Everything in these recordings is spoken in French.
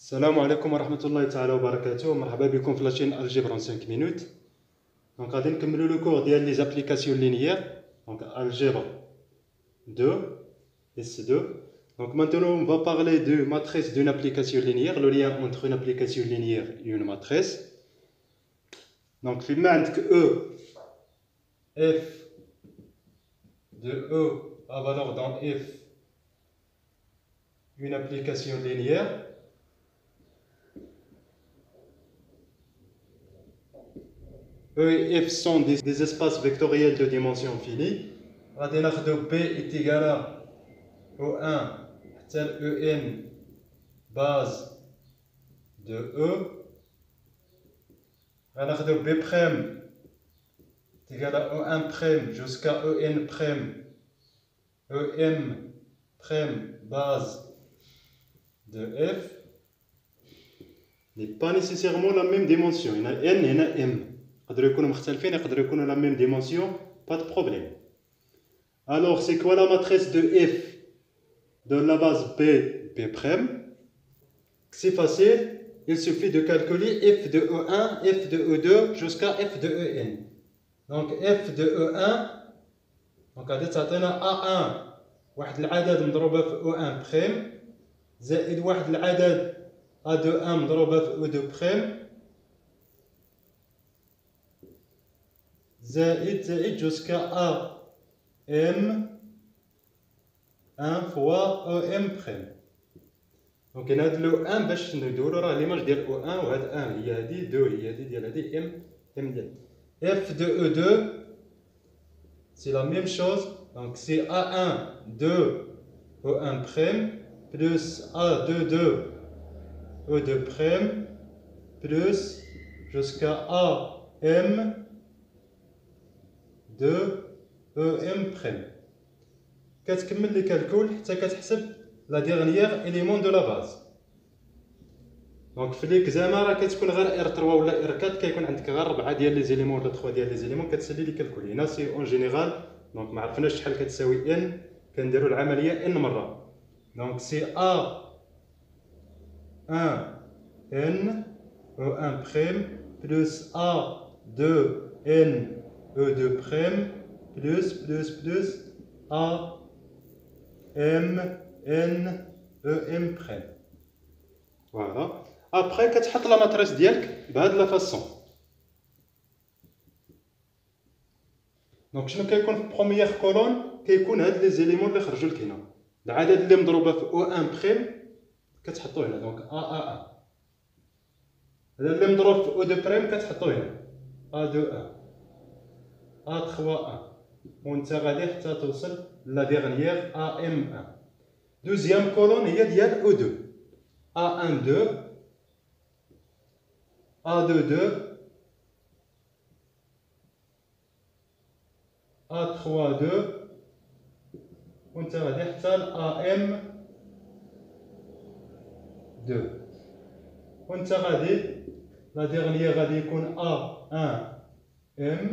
السلام عليكم ورحمة الله تعالى وبركاته. مرحبا بكم في لاشين الجبر en 5 minutes. Donc غادي نكملوا لو كور ديال لي زابليكاسيون لينيير. Donc algèbre 2 S2. Donc maintenant on va parler de matrice d'une application linéaire, le lien entre une application linéaire et une matrice. Donc فيما عندك f de a valeur dans f une application linéaire. E et F sont des espaces vectoriels de dimension finie. غادي ناخدو B est égal à O1 حتى EN base de E. غناخدو B' est égal à O1' jusqu'à EN', EM' base de F n'est pas nécessairement la même dimension. Il y a N et il y a M. يقدروا يكونوا مختلفين، يقدروا يكونوا la même dimension, pas de problème. Alors c'est quoi la matrice de F de la base B'? C'est facile, il suffit de calculer F de E1, F de E2 jusqu'à F de En. Donc F de E1 donc غادي تعطينا A1 واحد العدد مضروبه في O1' زائد واحد العدد A2 مضروبه في E2' زائد jusqu'à AM 1 fois EM'. دونك نهدلو 1 باش ندورو راه ليماج ديال O1 وهاد 1 هي هادي 2 هي هادي ديال هادي M ديال F de E2 c'est la même chose, donc c'est A1 2 O1' plus A2 E2' plus jusqu'à AM de EM'. كتكمل لي كالكول حتى كتحسب لا ديرنيير إليمون دو لا باز. دونك في ليكزامان راه كتكون غير R3 ولا R4 كيكون عندك غير 4 ديال لي زيليمون ولا 3 ديال لي زيليمون كتسالي لي كالكول. هنا سي اون جينيرال دونك ما عرفناش شحال كتساوي N كنديرو العملية N مرة. دونك سي A1 N E1' plus A2 N E2' plus A M N EM'. Voilà. Après كتحط لا ماتريس ديالك بهاد لا فاسون. دونك شنو كيكون في بروميير كولون؟ كيكون هاد لي زيليمون اللي خرجوا لك هنا. العدد اللي مضروبه في O1' كتحطو هنا دونك A1. هذا اللي مضروب في O2' كتحطو هنا A2 A3 وانت غادي حتى توصل لا ديرنيير AM1. دوزيام كولون هي ديال O2 A12 A22 A32 وانت غادي حتى AM2 وانت غادي لا ديرنيير غادي يكون A1M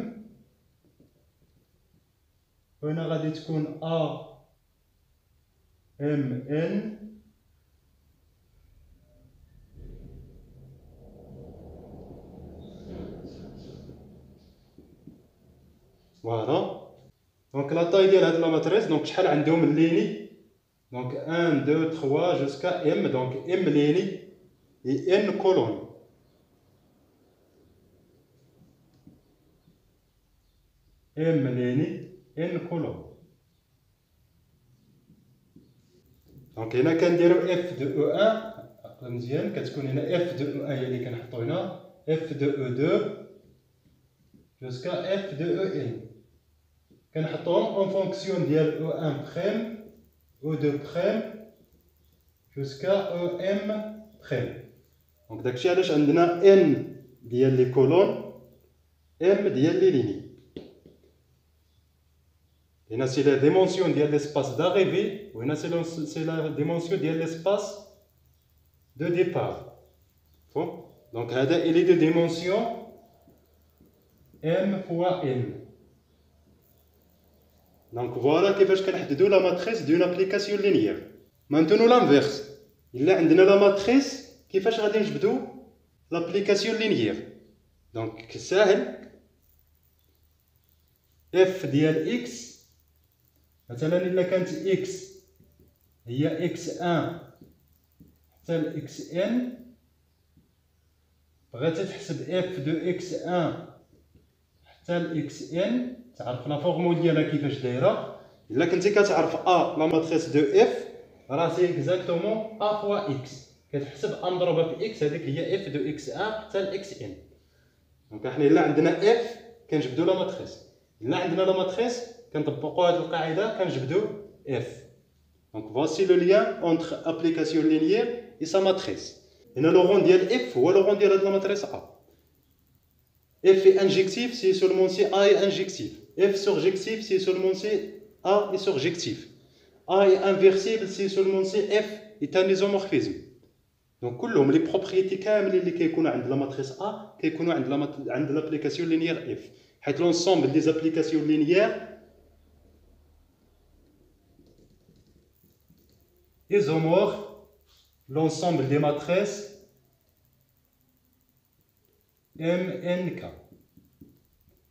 وهنا غادي تكون AMN فوالا. دونك لا طاي ديال هاد لا ماتريس دونك شحال عندهم الليني دونك 1 2 3 جوسكا M دونك M ليني et N كولون. M ليني N كولون. دونك هنا كنديرو F de E1 عقل مزيان كتكون هنا F de E1 هي اللي كنحطو هنا F de E2 jusqu'à F de En كنحطوهم اون فونكسيون ديال E1' E2' jusqu'à EM'. دونك داكشي علاش عندنا N ديال لي كولون M ديال لي ليني. هنا سي لا ديمونسيون ديال ليسباس داريفي وهنا سي لا ديمونسيون ديال ليسباس دو ديبار. فون دونك هذا إلي دو ديمونسيون M fois N. Donc voilà كيفاش كنحددو لا ماتريس دون ابليكاسيون لينيير. Maintenant l'inverse. Il a la matrice كيفاش غادي نجبدو لابليكاسيون لينيير؟ دونك ساهل. اف ديال اكس مثلا الا كانت اكس هي اكس ان حتى الاكس ان، بغيتي تحسب اف دو اكس ان حتى الاكس ان، تعرف لا فورمول ديالها كيفاش دايره. الا كنتي كتعرف ا لا ماتريس دو اف راه سي اكزاكتومون ا فوا اكس، كتحسب ا مضروبه في اكس، هذيك هي اف دو اكس ان حتى الاكس ان. دونك حنا الا عندنا اف كنجبدو لا ماتريس، الا عندنا لا ماتريس كنطبقوا هذه القاعده كنجبدو اف. دونك voici le lien entre application linéaire et sa matrice. هنا لو رون ديال اف هو لو رون ديال هاد لا ماتريس ا. F est injectif si seulement si A est injectif. F surjectif si seulement si A est surjectif. A est inversible si seulement si F est un isomorphisme. Donc كلهم les propriétés كاملين اللي كيكونوا عند لا ماتريس A كيكونوا عند l'application linéaire F. حيت l'ensemble des applications linéaires isomorphes, l'ensemble des matrices MNK.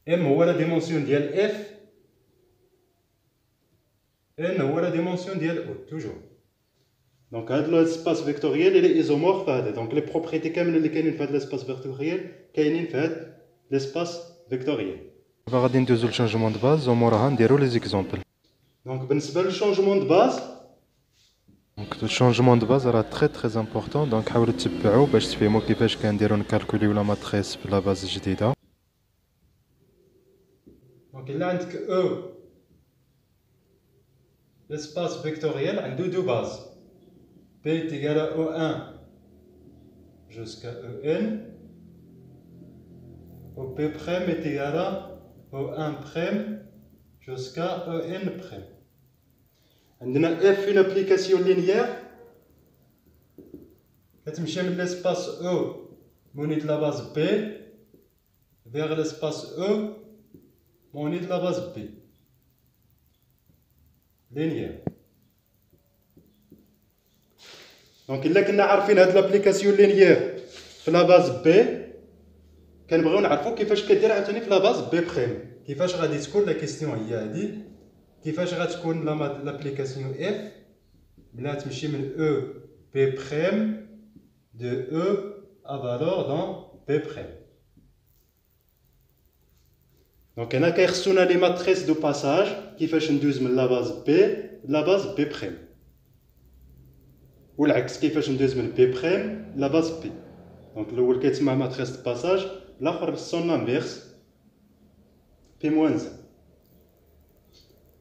M هو لا ديمونسيون ديال اف، ان هو لا ديمونسيون ديال او توجور. دونك هاد لاسباس فيكتوريال الى ايزومورف هذا. دونك لي بروبريتي كاملين اللي كاينين في هاد لاسباس فيكتوريال كاينين في هاد لاسباس فيكتوريال. دابا غادي ندوزو للشونجمون دو باز وموراها نديرو لي زيكزامبل. دونك بالنسبه للشونجمون دو باز، دونك الشونجمون دو باز راه تري امبورطون، دونك حاولوا تتبعوا باش تفهموا كيفاش كنديرو نكالكوليو لا ماتريس في لا باز الجديده. دونك الا عندك او l'espace vectoriel عنده دو باز P est égal à O1 jusqu'à En, OP' est égal à O1' jusqu'à En'. عندنا F une application linéaire كتمشي من l'espace O muni de la base P vers l'espace E muni de la base B. linéaire. دونك الا كنا عارفين هاد لابليكاسيون لينيير في لا باز بي، كنبغيو نعرفو كيفاش كدير عاوتاني في لا باز بي بريم. كيفاش غادي تكون لا كيستيون هي هادي، كيفاش غتكون لابليكاسيون اف ملي تمشي من او بي بريم دو او ا فالور دون بي بريم. دونك هنا كيخصونا لي ماتريس دو باساج كيفاش ندوز من لا باز بي لا باز بي بريم، والعكس كيفاش ندوز من بي بريم لا باز بي. دونك الاول كيتسمى ماتريس دو باساج، الاخر سون انفيرس بي موان زد.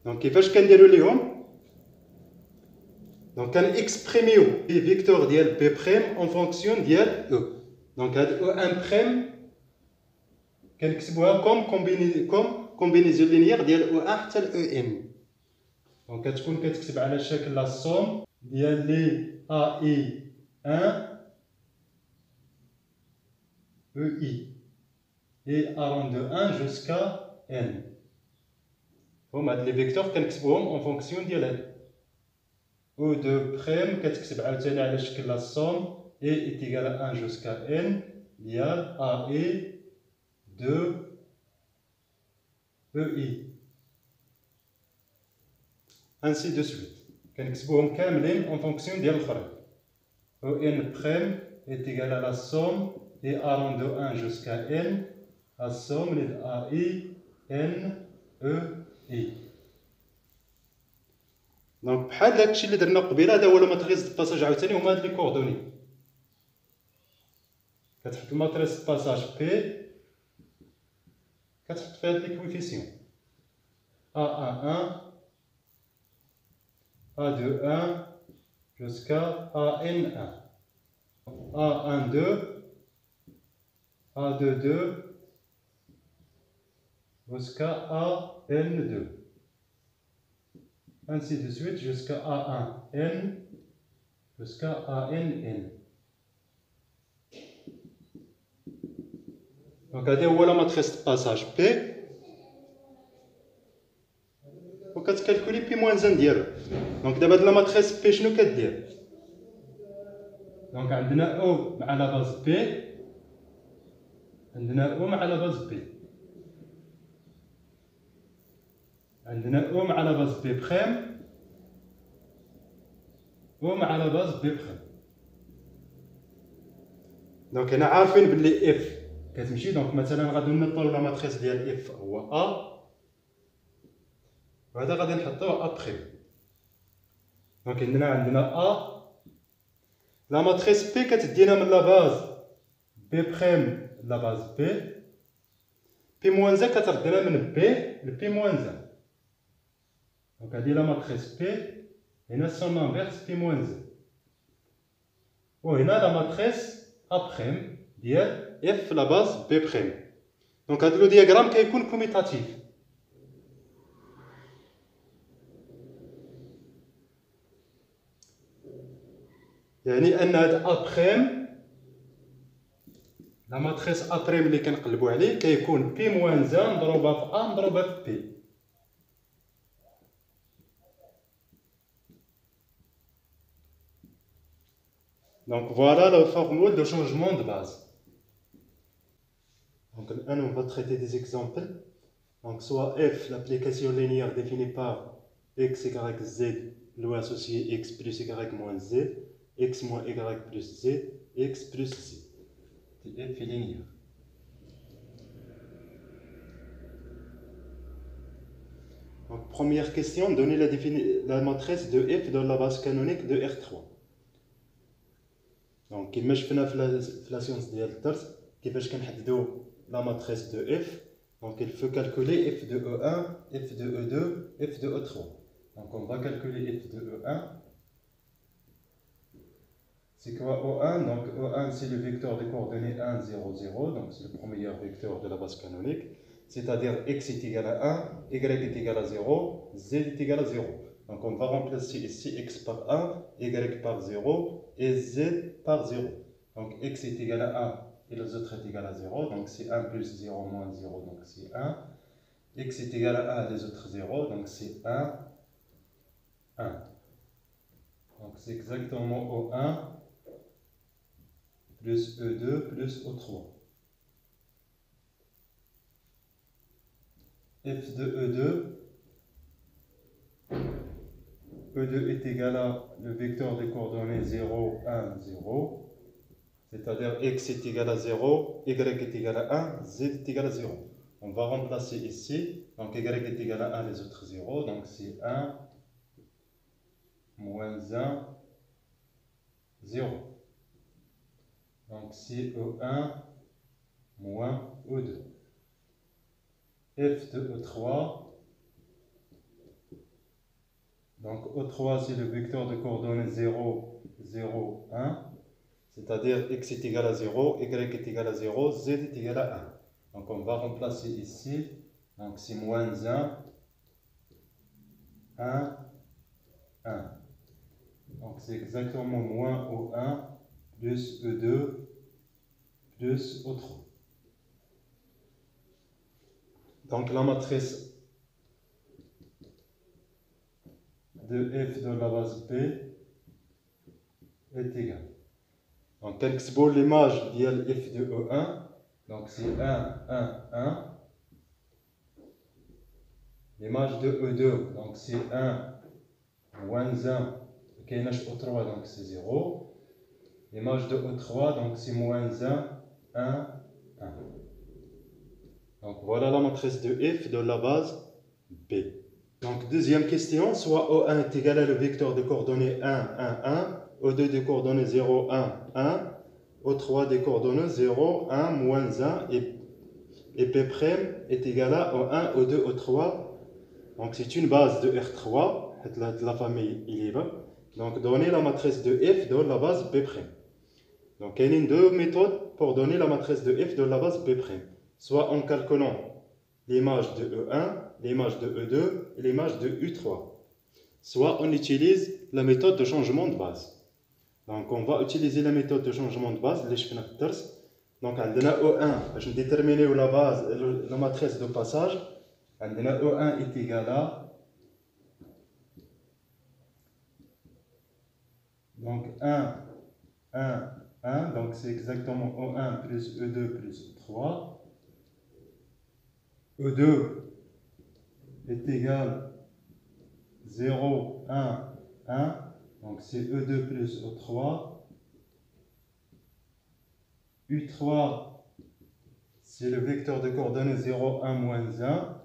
دونك كيفاش كنديرو ليهم؟ دونك كنكسبريميو لي فيكتور ديال بي بريم اون فونكسيون ديال او. دونك هاد او ان بريم كنكتبوها كوم كومبينيزيون لينيير ديال او ان حتى ل او ان. دونك كتكون كتكتب على شكل لا سوم ديال لي ا اي 1 او اي اي ارون دو 1 جوسكا ان. هما هاد لي فيكتور كنكتبوهم اون فونكسيون ديال هاد او دو بريم كتكتب عاوتاني على شكل لا سوم اي ايتيغال 1 جوسكا ان ديال ا اي دو او اي ainsi de suite. كنكتبوهم كاملين اون فونكسيون ديال الاخرين. او ان بريم est égal à la somme et a rond de 1 jusqu'à n la somme de a i n e i. دونك بحال داكشي اللي درنا قبيله هذا هو الماتريس دو باساج عاوتاني هما هاد لي كوردوني. كتحط الماتريس دو باساج بي كتحط فيها هاد لي كويفيسيون a1 A2 jusqu'à AN1, A12, A22 jusqu'à AN2, ainsi de suite jusqu'à A1N jusqu'à ANN. Donc هذه هو لا ماتريس دو باساج بي، وكتكالكولي بي موان زان ديالو. دونك دابا هاد لا ماتريس بي شنو كدير؟ دونك عندنا او مع لا باز بي، عندنا او مع لا باز بي، عندنا او مع لا باز بي بخيم، او مع لا باز بي بخيم. دونك هنا عارفين بلي اف كتمشي، دونك مثلا غادي نطلو لا ماتريس ديال اف هو ا، وهذا غادي نحطوه ا بخيم. دونك عندنا ا، لا ماتريس بي كتدينا من لا باز بي بخيم لا باز بي، بي موان زا كتردنا من بي لبي موان زا. دونك هادي لا ماتريس بي، هنا سون انفيرس بي موان زا، وهنا لا ماتريس ا بخيم ديال اف لا باز بي بخيم. دونك هاد لو دياغرام كيكون كوميتاتيف، يعني ان هاد ا بخيم لا ماتريس ا بريم اللي كنقلبوا عليه كيكون بي موان زا مضروبه في ا مضروبه في بي. Donc voilà la formule de changement de base. Donc là, on va traiter des exemples. Donc soit f, l'application linéaire définie par x, y, z, loi associée x plus y moins z, x moins y plus z, x plus z. f est linéaire. Donc première question, donnez la matrice de f dans la base canonique de R3. Donc كيما شفنا في لا سيونس ديال الدرس كيفاش كنحددوا لا ماتريس دو اف. Donc il faut calculer f de E1, f de E2, f de E3. Donc on va calculer f de E1. C'est quoi O1? Donc O1 c'est le vecteur de coordonnées 1, 0, 0. Donc c'est le premier vecteur de la base canonique. C'est-à-dire x est égal à 1, y est égal à 0, z est égal à 0. Donc on va remplacer ici x par 1, y par 0 et z par 0. Donc x est égal à 1 et les autres est égal à 0. Donc c'est 1 plus 0 moins 0, donc c'est 1. X est égal à 1, les autres 0, donc c'est 1, 1. Donc c'est exactement O1 plus E2 plus O3. F de E2 est égal à le vecteur des coordonnées 0, 1, 0. C'est-à-dire x est égal à 0, y est égal à 1, z est égal à 0. On va remplacer ici, donc y est égal à 1, les autres 0, donc c'est 1, moins 1, 0. Donc c'est E1 moins E2. F de E3, donc E3 c'est le vecteur de coordonnées 0, 0, 1. C'est-à-dire x est égal à 0, y est égal à 0, z est égal à 1. Donc on va remplacer ici, donc c'est moins 1, 1, 1. Donc c'est exactement moins O1 plus E2 plus O3. Donc la matrice de f de la base B est égale. Donc, كنكتبوا l'image ديال f de E1. Donc, c'est 1, 1, 1. L'image de E2, donc c'est 1, moins 1. كايناش O3, donc c'est 0. L'image de E3, donc c'est moins 1, 1, 1. Donc, voilà la matrice de f de la base B. Donc, deuxième question, soit O1 est égal à le vecteur de coordonnées 1, 1, 1. O2 des coordonnées 0, 1, 1, O3 des coordonnées 0, 1, moins 1, et P' est égal à O1, O2, O3. Donc c'est une base de R3, de la famille ILIVA. Donc donner la matrice de F dans la base P'. Donc il y a deux méthodes pour donner la matrice de F dans la base P'. Soit en calculant l'image de E1, l'image de E2 et l'image de U3. Soit on utilise la méthode de changement de base. Donc on va utiliser la méthode de changement de base اللي شفنا في الدرس. Donc عندنا O1 باش نديترمينيو la base la matrice de passage. عندنا O1 est égal à donc 1 1, 1, donc c'est exactement O1 plus E2 plus O3. E2 est égal 0, 1, 1, donc c'est E2 plus O3. U3, c'est le vecteur de coordonnées 0, 1, moins 1.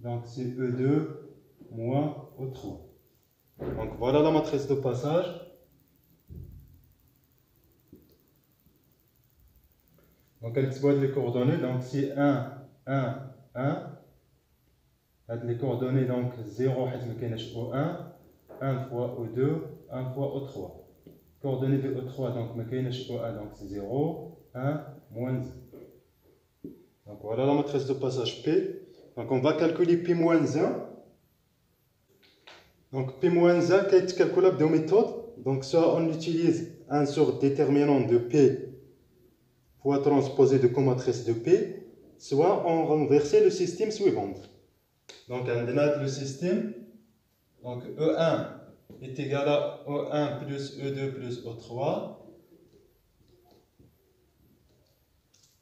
Donc c'est E2 moins O3. Donc voilà la matrice de passage. Donc elle exploite les coordonnées. Donc c'est 1, 1, 1. Les coordonnées donc 0 حيت ما كايناش O1. 1 fois O2, 1 fois O3. Coordonnées de O3 donc ما كايناش O1 donc c'est 0, 1, moins 1. Donc voilà la matrice de passage P. Donc on va calculer P-1. Donc P-1 qui est calculable de méthode. Donc soit on utilise un sort déterminant de P fois transposé de comatrice de P, soit on renverse le système suivant. Donc on a le système. Donc E1 est égal à O1 plus E2 plus O3.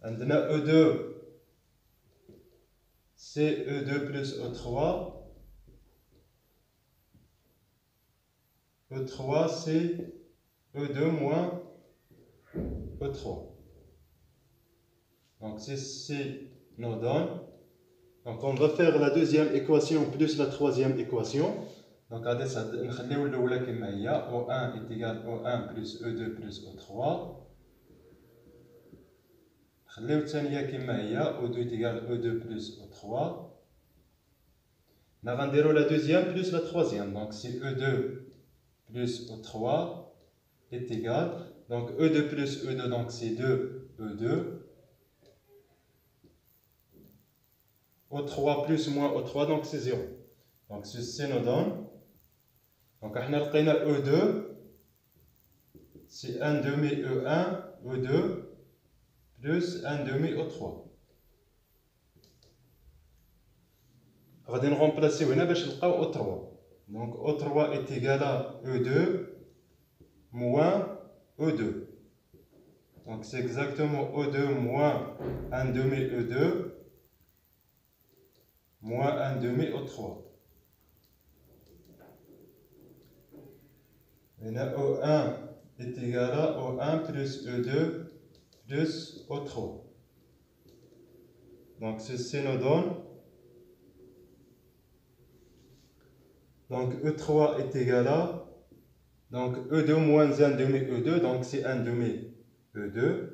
On a E2, c'est E2 plus O3. E3, c'est E2 moins E3. Donc ceci nous donne. Donc on va faire la deuxième équation plus la troisième équation. Donc on va O1 est égal à O1 plus E2 plus O3. O2 est égal à E2 plus O3. On va faire la deuxième plus la troisième. Donc c'est E2 plus O3 est égal. Donc E2 plus E2, donc c'est 2 E2. O3 plus moins O3, donc c'est 0. Donc ceci nous donne. Donc on a E2, c'est 1 demi E1, E2, plus 1 demi O3. On va remplacer O3. Donc O3 est égal à E2 moins E2. Donc c'est exactement E2 moins 1 demi E2 moins 1 demi O3. Et là, O1 est égal à O1 plus E2 plus O3. Donc ceci nous donne. Donc E3 est égal à. Donc E2 moins 1 demi E2, donc c'est 1 demi E2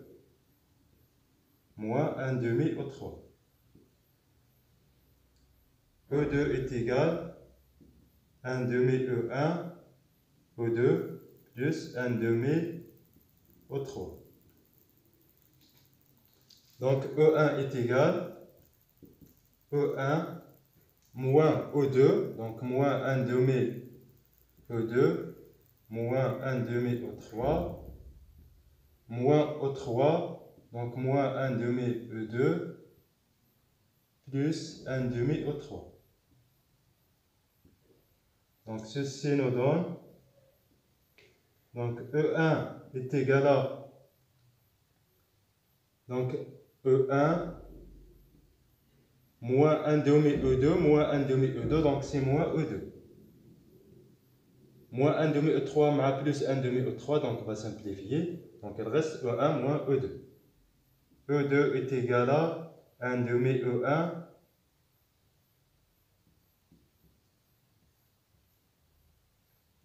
moins 1 demi O3. E2 est égal à 1 demi E1 O2 plus 1 demi O3. Donc E1 est égal à E1 moins O2, donc moins 1 demi E2 moins 1 demi O3 moins O3, donc moins 1 demi E2 plus 1 demi O3. Donc ceci nous donne. Donc E1 est égal à. Donc E1 moins 1 demi E2 moins 1 demi E2, donc c'est moins E2. Moins 1 demi E3 plus 1 demi E3, donc on va simplifier. Donc il reste E1 moins E2. E2 est égal à 1 demi E1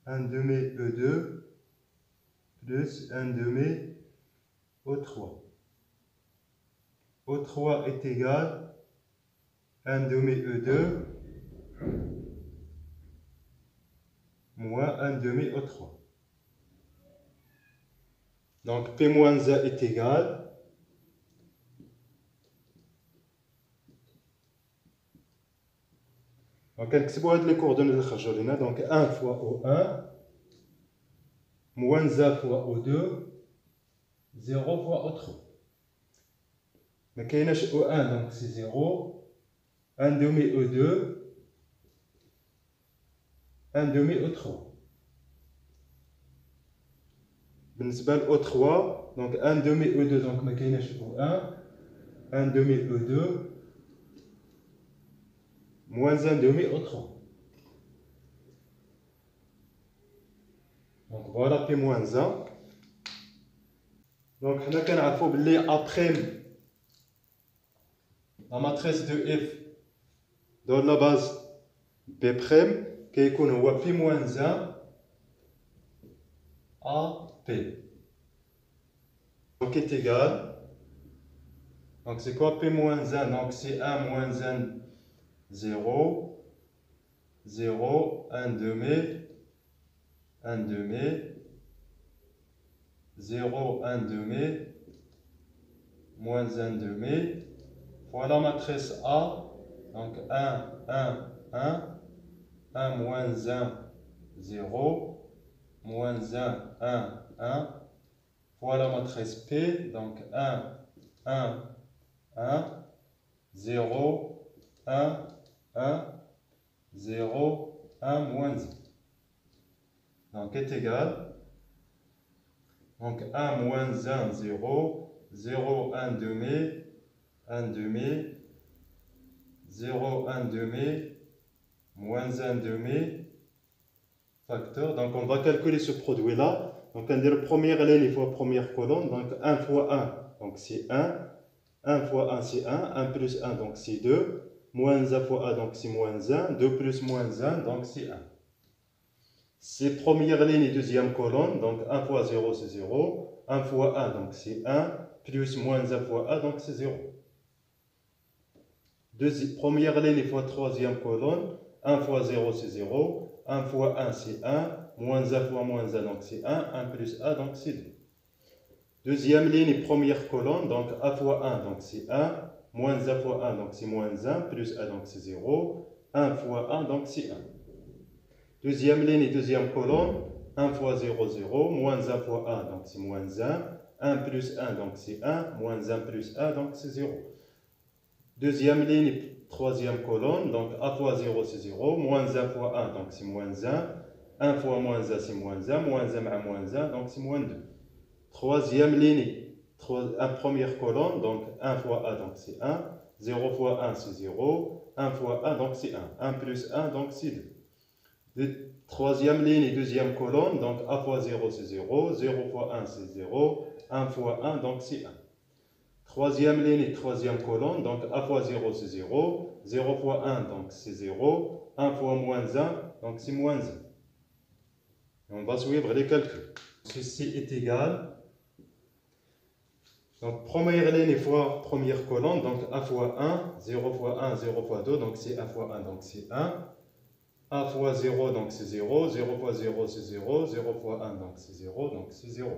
1 demi E2 plus 1 demi O3. O3 est égal à 1 demi E2 moins 1 demi O3. Donc P moins A est égal donc نكتبوا هاد les coordonnées اللي خرجوا لنا. Donc 1 fois O1 moins A fois O2 0 fois O3. ما كايناش O1 donc c'est 0. 1 demi E2 1 demi E3. بالنسبة ل O3 donc 1 demi E2 donc ما كايناش O1 1 demi E2 moins 1 demi O3 donc voilà P moins 1 donc حنا كنعرفوا باللي après la matrice de F dans la base B' كيكون هو P moins 1 à P donc est égal donc c'est quoi P moins 1 donc c'est 1 moins 1 0 0 1 demi 1 demi 0 1 demi moins 1 demi fois la matrice A donc 1 1 1 1 moins 1 0 moins 1 1 1 fois la matrice P donc 1 1 1 0 1 1 0 1 moins 1 donc est égal donc 1 moins 1 0 0 1 demi 1 demi 0 1 demi moins 1 demi facteur donc on va calculer ce produit là donc on dit première ligne fois première colonne donc 1 fois 1 donc c'est 1 1 fois 1 c'est 1 1 plus 1 donc c'est 2 moins 1 fois 1 donc c'est moins 1 2 plus moins 1 donc c'est 1 c'est première ligne et deuxième colonne donc 1 fois 0 c'est 0 1 fois 1 donc c'est 1 plus moins 1 fois 1 donc c'est 0 première ligne fois troisième colonne 1 fois 0 c'est 0 1 fois 1 c'est 1 moins 1 fois moins 1 donc c'est 1 1 plus 1 donc c'est 2 deuxième ligne première colonne donc 1 fois 1 donc c'est 1 moins 1 fois 1 donc c'est moins 1 plus 1 donc c'est 0 1 fois 1 donc c'est 1 deuxième ligne et deuxième colonne 1 fois 0 0 moins 1 fois 1 donc c'est moins 1 1 plus 1 donc c'est 1 moins 1 plus 1 donc c'est 0 deuxième ligne troisième colonne donc 1 fois 0 c'est 0 moins 1 fois 1 donc c'est moins 1 1 fois moins 1 c'est moins 1 moins 1 à moins 1 donc c'est moins 2 troisième ligne première colonne donc 1 fois 1 donc c'est 1 0 fois 1 c'est 0 1 fois 1 donc c'est 1 1 plus 1 donc c'est 2 troisième ligne et deuxième colonne donc 1 fois 0 c'est 0 0 fois 1 c'est 0 1 fois 1 donc c'est 1 troisième ligne et troisième colonne donc 1 fois 0 c'est 0 0 fois 1 donc c'est 0 1 fois moins 1 donc c'est moins 1 et on va suivre les calculs ceci est égal donc première ligne fois première colonne donc 1 fois 1 0 fois 1 0 fois 2 donc c'est 1 fois 1 donc c'est 1 1 fois 0 donc c'est 0 0 fois 0 c'est 0 0 fois 1 donc c'est 0 donc c'est 0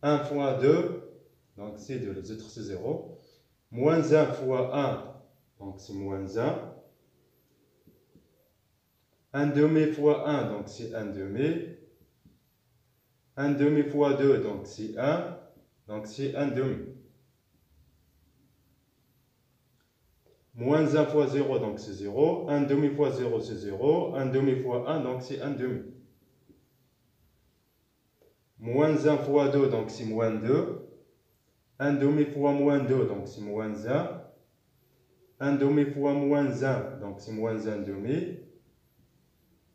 1 fois 2 donc c'est 2 les autres c'est 0 moins 1 fois 1 donc c'est moins 1 1 demi fois 1 donc c'est 1 demi 1 demi fois 2 donc c'est 1 donc c'est 1 demi moins 1 fois 0 donc c'est 0 1 demi fois 0 c'est 0 1 demi fois 1 donc c'est 1 demi moins 1 fois 2 donc c'est moins 2 1 demi fois moins 2 donc c'est moins 1 1 demi fois moins 1 donc c'est moins 1 demi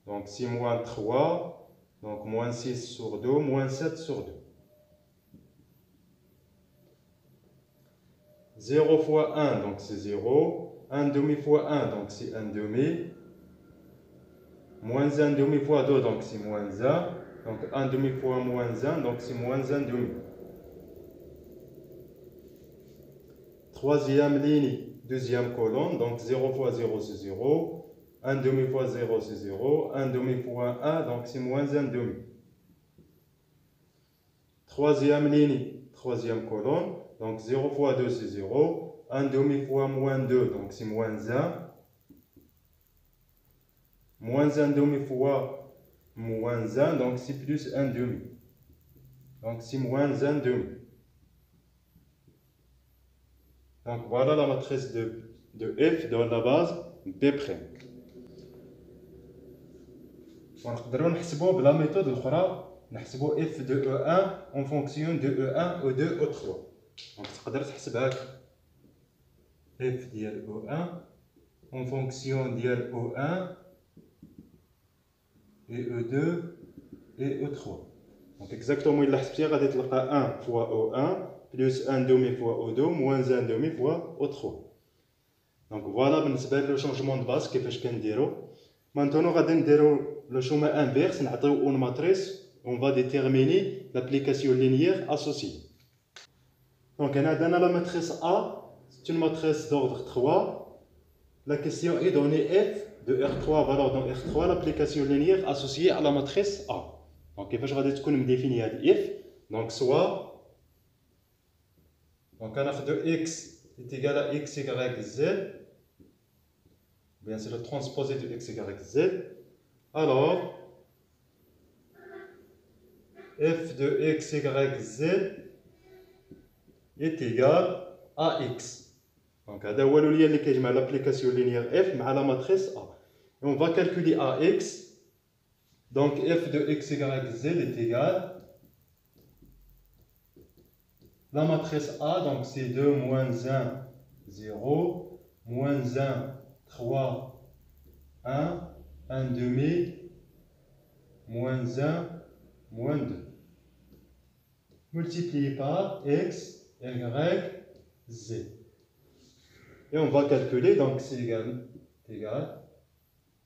donc c'est moins 3 donc moins 6 sur 2 moins 7 sur 2 0 fois 1 donc c'est 0 1 demi fois 1 donc c'est 1 demi moins 1 demi fois 2 donc c'est moins 1 donc 1 demi fois moins 1 donc c'est moins 1 demi troisième ligne deuxième colonne donc 0 fois 0 c'est 0 1 demi fois 0 c'est 0 1 demi fois 1 donc c'est moins 1 demi troisième ligne troisième colonne donc 0 fois 2 c'est 0 1 demi fois moins 2 donc c'est moins 1 moins 1 demi fois moins 1 donc c'est plus 1 demi donc c'est moins 1 demi donc voilà la matrice de F dans la base B'. ونقدروا نحسبوه بلا ميثود اخرى نحسبوا f de E1 en fonction de E1, E2, E3. Donc تقدر تحسب هكا f ديال O1 en fonction ديال O1 et E2 et E3. Donc exactement إلا حسبتي غادي تلقى 1 fois O1 plus 1 demi fois O2 moins 1 demi fois O3. Donc voilà بالنسبة لو changement de base كيفاش كنديرو. Maintenant غادي نديرو le chemin inverse, نعطيو une matrice. On va déterminer l'application linéaire associée. Donc, on a la matrice A, c'est une matrice d'ordre 3. La question est donnée f de R3 valeur dans R3, l'application linéaire associée à la matrice A. Donc, je vais définir f. Donc, soit, donc on a de x est égal à x, y, z. Bien, c'est le transposé de x, y, z. Alors, f de x, y, z est égal à x. Donc, c'est le lien qui est l'application linéaire f à la matrice A. Et on va calculer ax. Donc, f de x, y, z est égal à la matrice A. Donc, c'est 2, moins 1, 0, moins 1, 3, 1, 1 demi, moins 1, moins 2. Multiplié par x, y, z. Et on va calculer, donc c'est égal.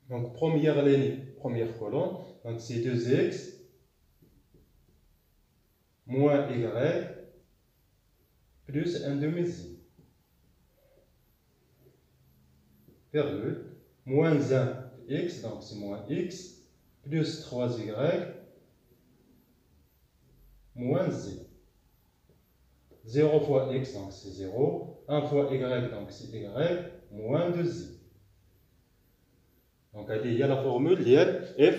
Donc première ligne, première colonne, donc c'est 2x moins y plus 1 demi z. Virgule, moins 1 x, donc c'est moins x, plus 3y moins z. 0 fois x, donc c'est 0. 1 fois y, donc c'est y, moins 2z. Donc, il y a la formule f,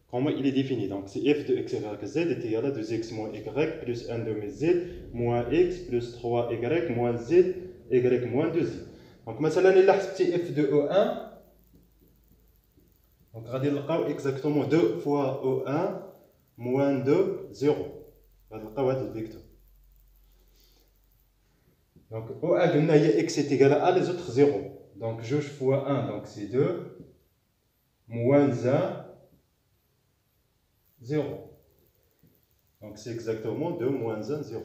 comment il est défini. Donc, c'est f de x, y, z est égal à 2x moins y plus 1 demi z moins x plus 3y moins z, y moins 2z. Donc, مثلا إلا حسبتي f de O1, donc غادي نلقاو exactement 2 fois O1 moins 2, 0. غادي نلقاو هذا الفيكتور. Donc, O1 قلنا هي x est égal à 1, les autres 0. Donc, 2 fois 1, donc c'est 2. Moins 1, 0. Donc, c'est exactement 2 moins 1, 0.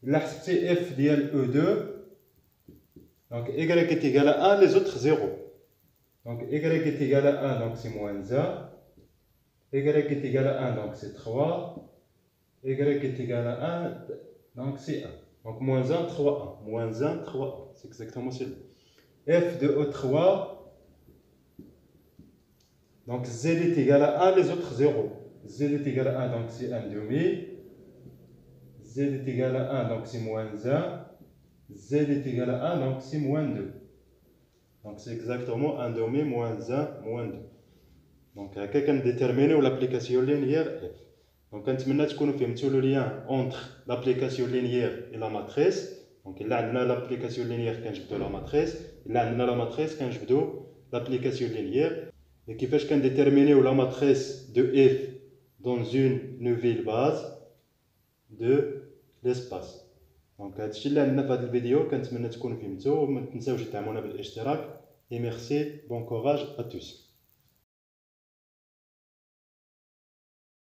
Là, c'est f d'IL E2. Donc, y est égal à 1, les autres 0. Donc, y est égal à 1, donc c'est moins 1. Y est égal à 1, donc c'est 3. Y est égal à 1, donc c'est 1. Donc, moins 1, 3, 1. Moins 1, 3, 1. C'est exactement celui-là. F de E3. Donc, z est égal à 1, les autres 0. Z est égal à 1, donc c'est 1 demi. Z est égal à 1, donc c'est moins 1. Z est égal à 1, donc c'est moins 2. Donc, c'est exactement 1 demi, moins 1, moins 2. Donc, on détermine l'application linéaire f. Donc, نتمنى تكونوا فهمتوا le lien entre l'application linéaire et la matrice. Donc, là, on a l'application linéaire quand je veux la matrice. Là, on a la matrice quand je veux l'application linéaire. Et qui fait qu'on détermine la matrice de f dans une nouvelle base de l'espace. Donc, هادشي اللي عندنا في هذه الفيديو. كنتمنى تكونوا فهمتوا وما تنساوش تدعمونا بالاشتراك. Et merci, bon courage à tous.